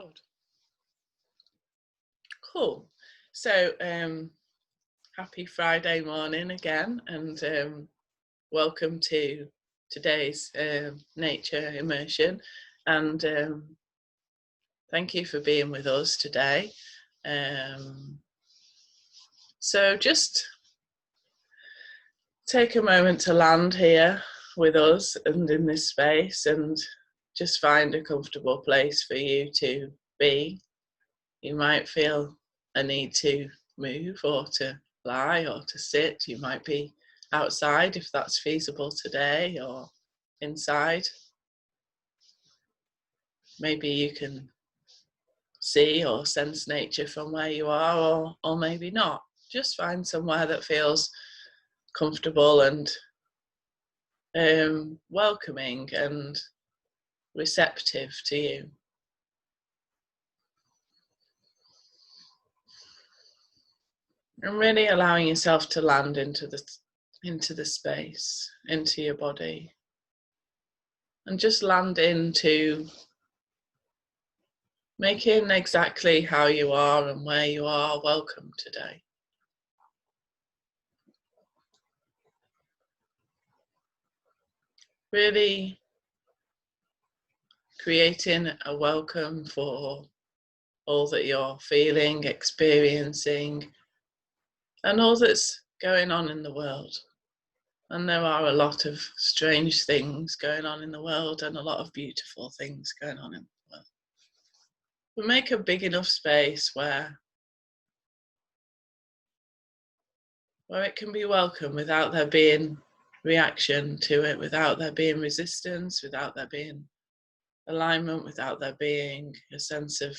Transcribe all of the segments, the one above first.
Record. Cool. So happy Friday morning again, and welcome to today's nature immersion, and thank you for being with us today. So just take a moment to land here with us and in this space, and just find a comfortable place for you to be. You might feel a need to move or to lie or to sit. You might be outside if that's feasible today, or inside. Maybe you can see or sense nature from where you are, or maybe not. Just find somewhere that feels comfortable and welcoming and receptive to you. And really allowing yourself to land into the space, into your body. And just land into making exactly how you are and where you are welcome today. Really creating a welcome for all that you're feeling, experiencing, and all that's going on in the world. And there are a lot of strange things going on in the world and a lot of beautiful things going on in the world. We make a big enough space where it can be welcome without there being reaction to it, without there being resistance, without there being alignment, without there being a sense of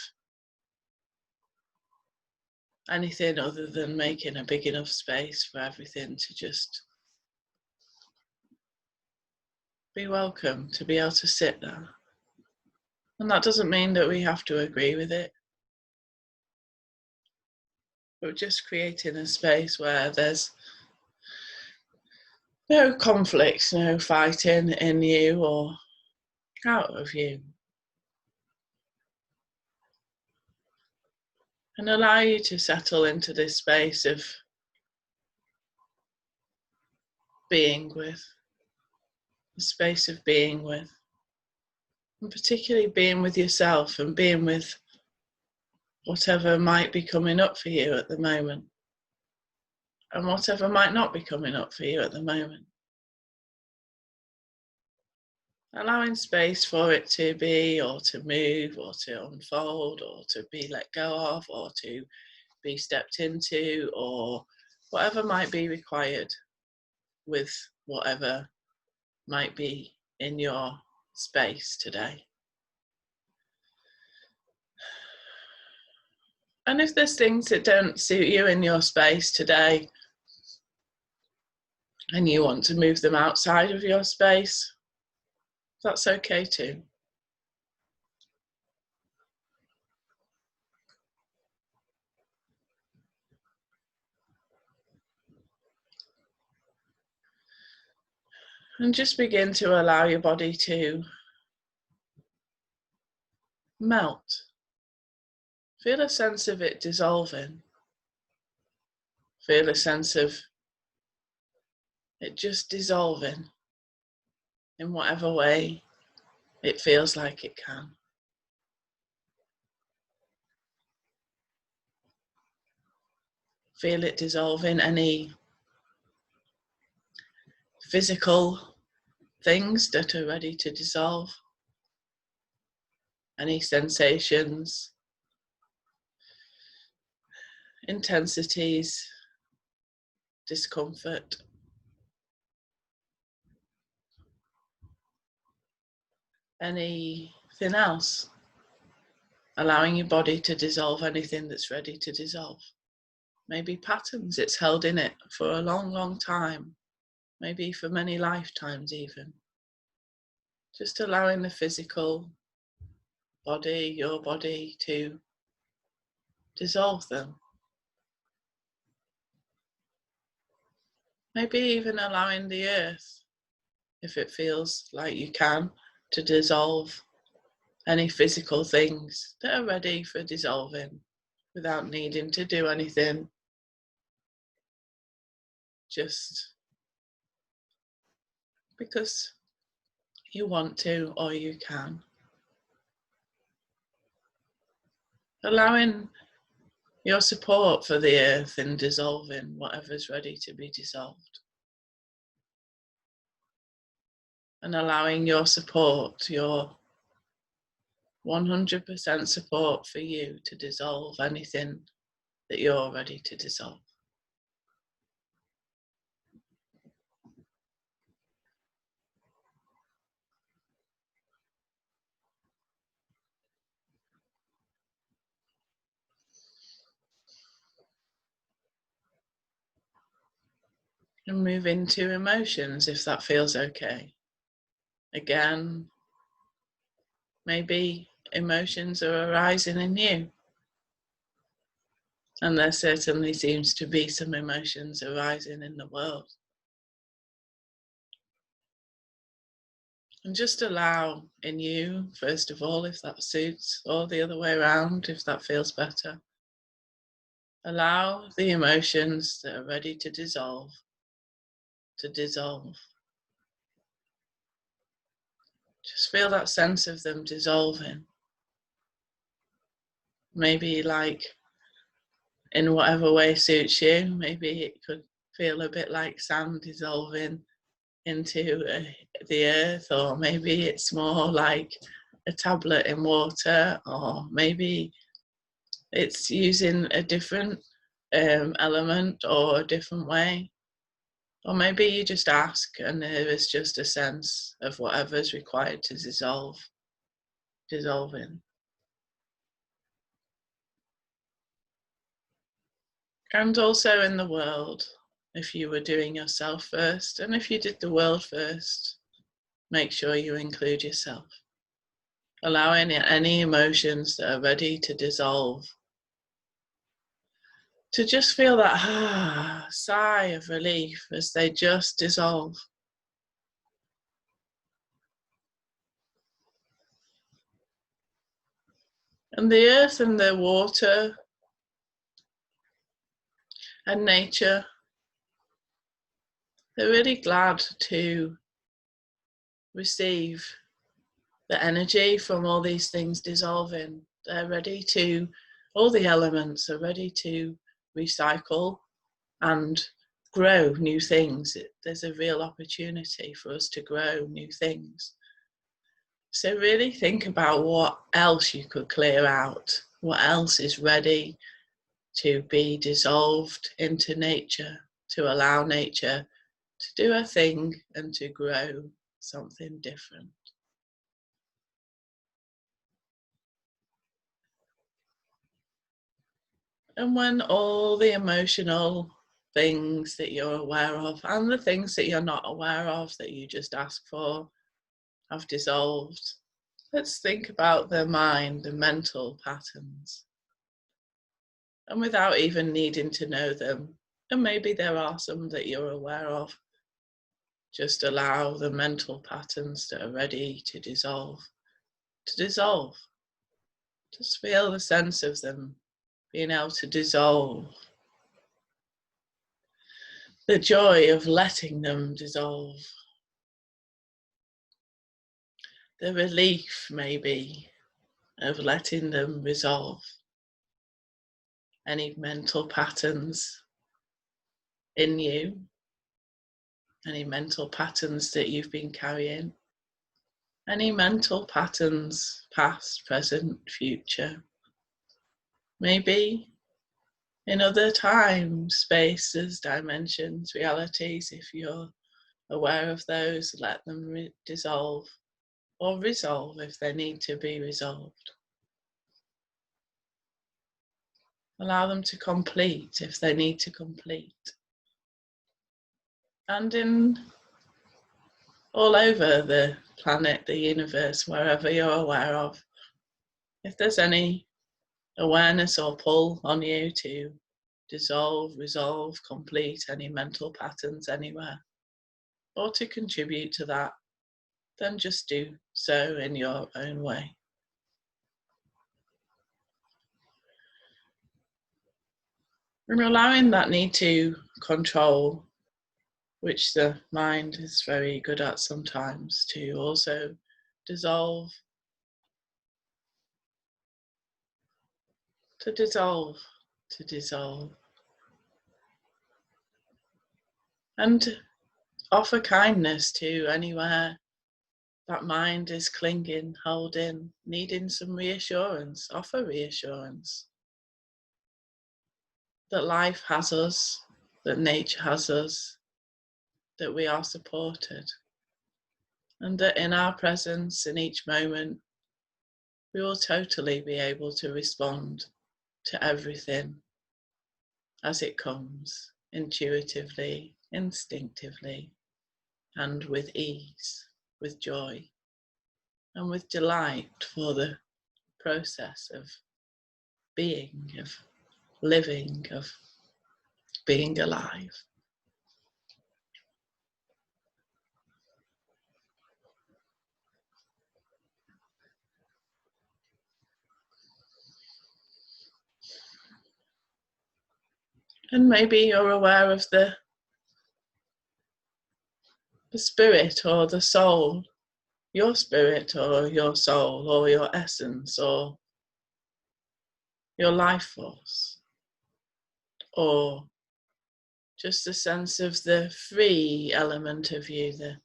anything other than making a big enough space for everything to just be welcome, to be able to sit there. And that doesn't mean that we have to agree with it, but just creating a space where there's no conflict, no fighting in you or out of you. And allow you to settle into this space of being with, the space of being with, and particularly being with yourself and being with whatever might be coming up for you at the moment, and whatever might not be coming up for you at the moment. Allowing space for it to be, or to move, or to unfold, or to be let go of, or to be stepped into, or whatever might be required with whatever might be in your space today. And if there's things that don't suit you in your space today, and you want to move them outside of your space, that's okay too. And just begin to allow your body to melt. Feel a sense of it dissolving. Feel a sense of it just dissolving in whatever way it feels like it can. Feel it dissolving any physical things that are ready to dissolve, any sensations, intensities, discomfort. Anything else, allowing your body to dissolve anything that's ready to dissolve. Maybe patterns it's held in it for a long, long time, maybe for many lifetimes even. Just allowing the physical body, your body, to dissolve them. Maybe even allowing the earth, if it feels like you can, to dissolve any physical things that are ready for dissolving without needing to do anything, just because you want to or you can. Allowing your support for the earth in dissolving whatever's ready to be dissolved. And allowing your support, your 100% support for you to dissolve anything that you're ready to dissolve. And move into emotions if that feels okay. Again, maybe emotions are arising in you. And there certainly seems to be some emotions arising in the world. And just allow in you, first of all, if that suits, or the other way around, if that feels better. Allow the emotions that are ready to dissolve to dissolve. Just feel that sense of them dissolving. Maybe like in whatever way suits you. Maybe it could feel a bit like sand dissolving into the earth, or maybe it's more like a tablet in water, or maybe it's using a different element or a different way. Or maybe you just ask and there is just a sense of whatever's required to dissolving. And also in the world, if you were doing yourself first, and if you did the world first, make sure you include yourself. Allowing any emotions that are ready to dissolve, to just feel that sigh of relief as they just dissolve. And the earth and the water and nature, they're really glad to receive the energy from all these things dissolving. They're ready to, all the elements are ready to recycle and grow new things. There's a real opportunity for us to grow new things. So really think about what else you could clear out, what else is ready to be dissolved into nature, to allow nature to do a thing and to grow something different. And when all the emotional things that you're aware of and the things that you're not aware of that you just ask for have dissolved, let's think about the mind, the mental patterns. And without even needing to know them, and maybe there are some that you're aware of, just allow the mental patterns that are ready to dissolve, to dissolve. Just feel the sense of them being able to dissolve. The joy of letting them dissolve. The relief, maybe, of letting them resolve. Any mental patterns in you, any mental patterns that you've been carrying, any mental patterns, past, present, future. Maybe in other times, spaces, dimensions, realities, if you're aware of those, let them dissolve or resolve if they need to be resolved. Allow them to complete if they need to complete. And in all over the planet, the universe, wherever you're aware of, if there's any awareness or pull on you to dissolve, resolve, complete any mental patterns anywhere, or to contribute to that, then just do so in your own way. And allowing that need to control, which the mind is very good at sometimes, to also dissolve, to dissolve, to dissolve. And offer kindness to anywhere that mind is clinging, holding, needing some reassurance. Offer reassurance that life has us, that nature has us, that we are supported, and that in our presence, in each moment, we will totally be able to respond to everything as it comes, intuitively, instinctively, and with ease, with joy, and with delight for the process of being, of living, of being alive. And maybe you're aware of the spirit or the soul, your spirit or your soul or your essence or your life force, or just the sense of the free element of you, the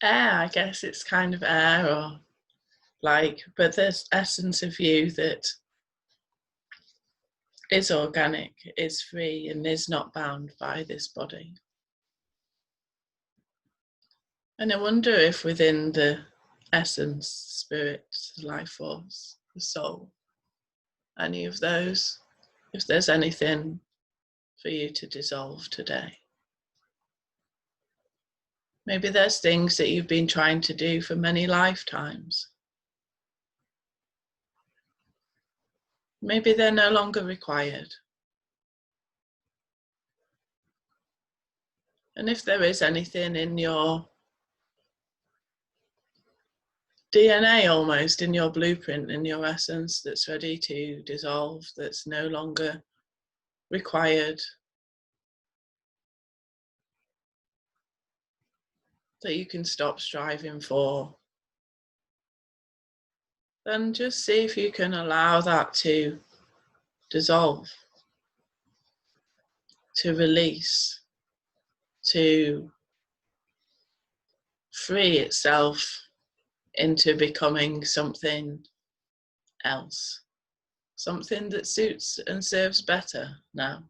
air, I guess it's kind of air, or like, but there's essence of you that is organic, is free, and is not bound by this body. And I wonder if within the essence, spirit, life force, the soul, any of those, if there's anything for you to dissolve today. Maybe there's things that you've been trying to do for many lifetimes. Maybe they're no longer required. And if there is anything in your DNA, almost in your blueprint, in your essence, that's ready to dissolve, that's no longer required, that you can stop striving for, then just see if you can allow that to dissolve, to release, to free itself into becoming something else, something that suits and serves better now.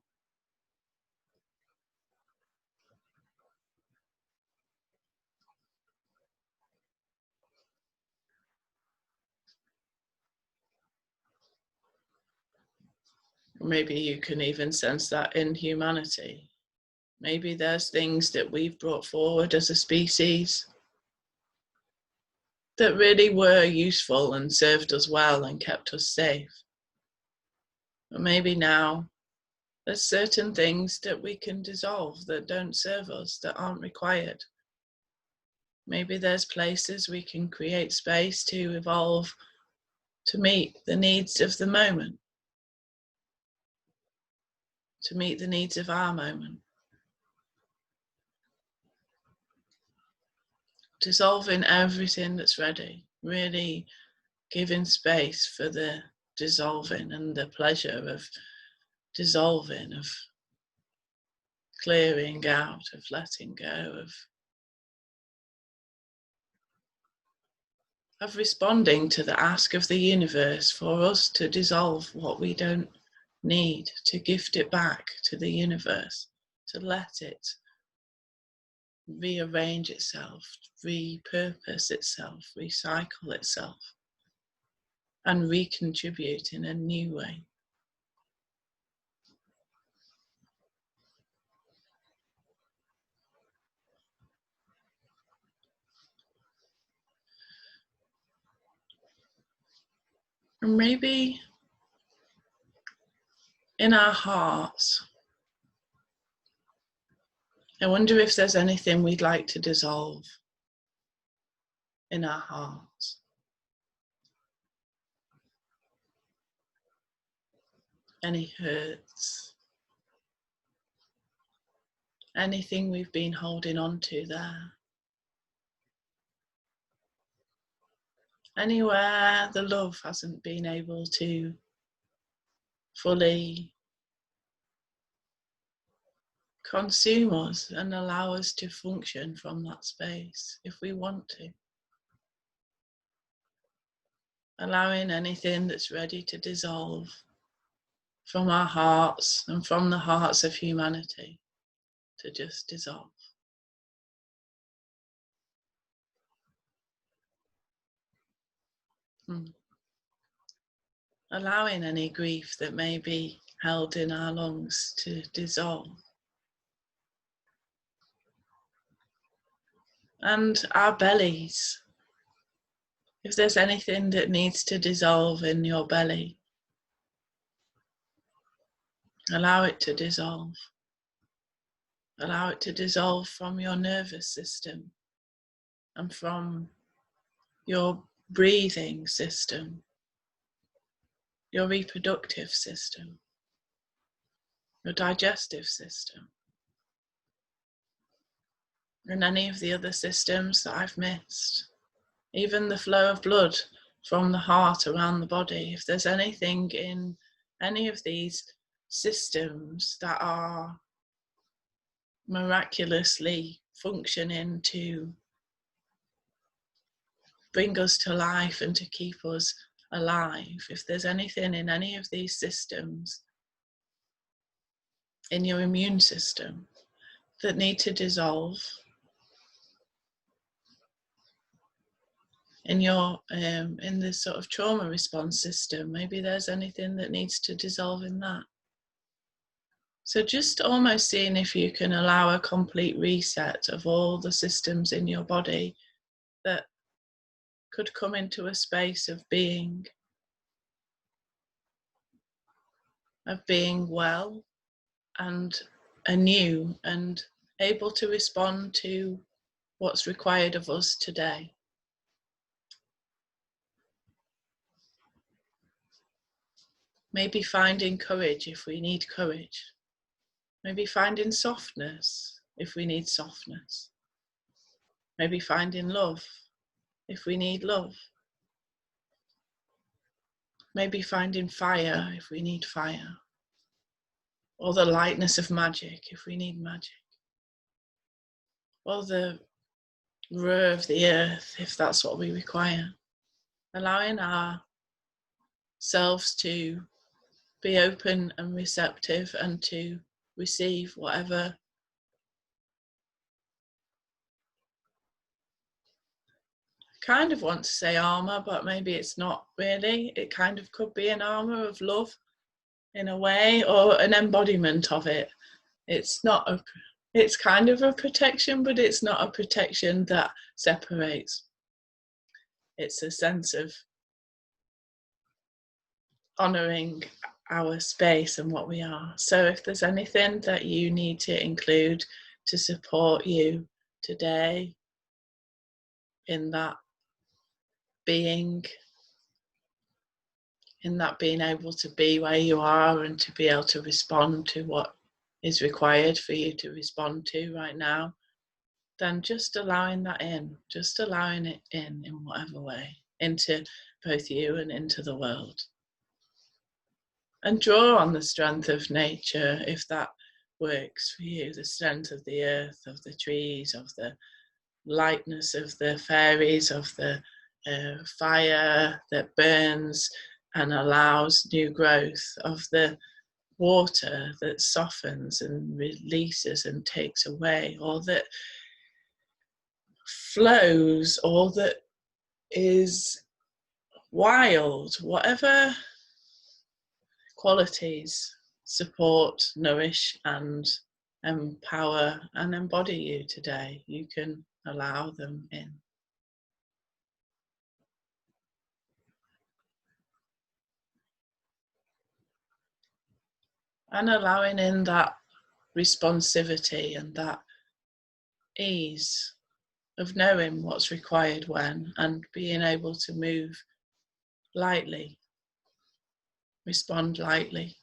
Maybe you can even sense that in humanity. Maybe there's things that we've brought forward as a species that really were useful and served us well and kept us safe. But maybe now there's certain things that we can dissolve that don't serve us, that aren't required. Maybe there's places we can create space to evolve to meet the needs of the moment, to meet the needs of our moment. Dissolving everything that's ready, really giving space for the dissolving and the pleasure of dissolving, of clearing out, of letting go, of responding to the ask of the universe for us to dissolve what we don't need, to gift it back to the universe, to let it rearrange itself, repurpose itself, recycle itself, and recontribute in a new way. And maybe in our hearts, I wonder if there's anything we'd like to dissolve in our hearts. any hurts, anything we've been holding on to there. Anywhere the love hasn't been able to fully consume us and allow us to function from that space if we want to. Allowing anything that's ready to dissolve from our hearts and from the hearts of humanity to just dissolve. Allowing any grief that may be held in our lungs to dissolve. And our bellies. If there's anything that needs to dissolve in your belly, allow it to dissolve. Allow it to dissolve from your nervous system and from your breathing system, your reproductive system, your digestive system, and any of the other systems that I've missed. Even the flow of blood from the heart around the body. If there's anything in any of these systems that are miraculously functioning to bring us to life and to keep us alive, if there's anything in any of these systems, in your immune system, that need to dissolve, in your in this sort of trauma response system, maybe there's anything that needs to dissolve in that. So just almost seeing if you can allow a complete reset of all the systems in your body that could come into a space of being well and anew and able to respond to what's required of us today. Maybe finding courage if we need courage. Maybe finding softness if we need softness. Maybe finding love if we need love. Maybe finding fire if we need fire. Or the lightness of magic if we need magic. Or the roar of the earth if that's what we require. Allowing ourselves to be open and receptive and to receive whatever I kind of want to say armor, but maybe it's not really. It kind of could be an armor of love in a way, or an embodiment of it. It's kind of a protection, but it's not a protection that separates. It's a sense of honoring our space and what we are. So if there's anything that you need to include to support you today in that being able to be where you are and to be able to respond to what is required for you to respond to right now, then just allowing that in, just allowing it in whatever way, into both you and into the world. And draw on the strength of nature if that works for you, the strength of the earth, of the trees, of the lightness of the fairies, of the fire that burns and allows new growth, of the water that softens and releases and takes away, or that flows, or that is wild, whatever qualities support, nourish and empower and embody you today, you can allow them in. And allowing in that responsivity and that ease of knowing what's required when, and being able to move lightly, respond lightly,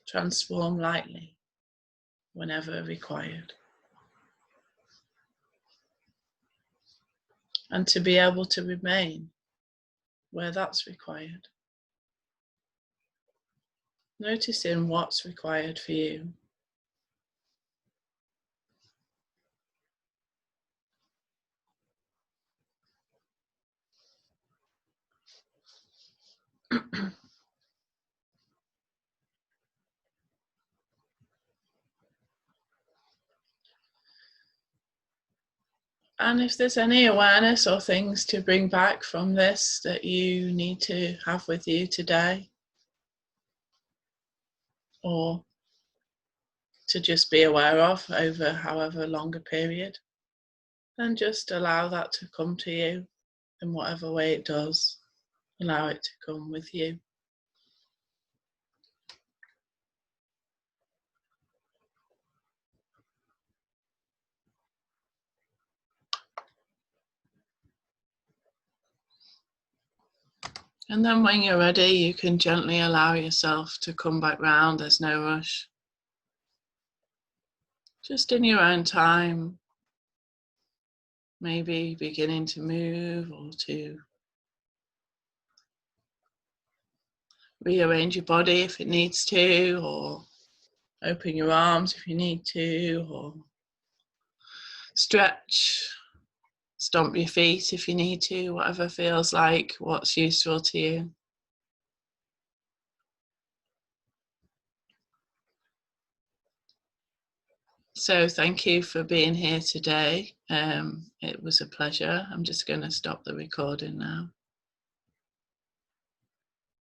transform lightly whenever required. And to be able to remain where that's required. Noticing what's required for you. And if there's any awareness or things to bring back from this that you need to have with you today, or to just be aware of over however long a period, then just allow that to come to you in whatever way it does. Allow it to come with you. And then when you're ready, you can gently allow yourself to come back round. There's no rush. Just in your own time, maybe beginning to move or to rearrange your body if it needs to, or open your arms if you need to, or stretch, stomp your feet if you need to, whatever feels like what's useful to you. So thank you for being here today. It was a pleasure. I'm just going to stop the recording now.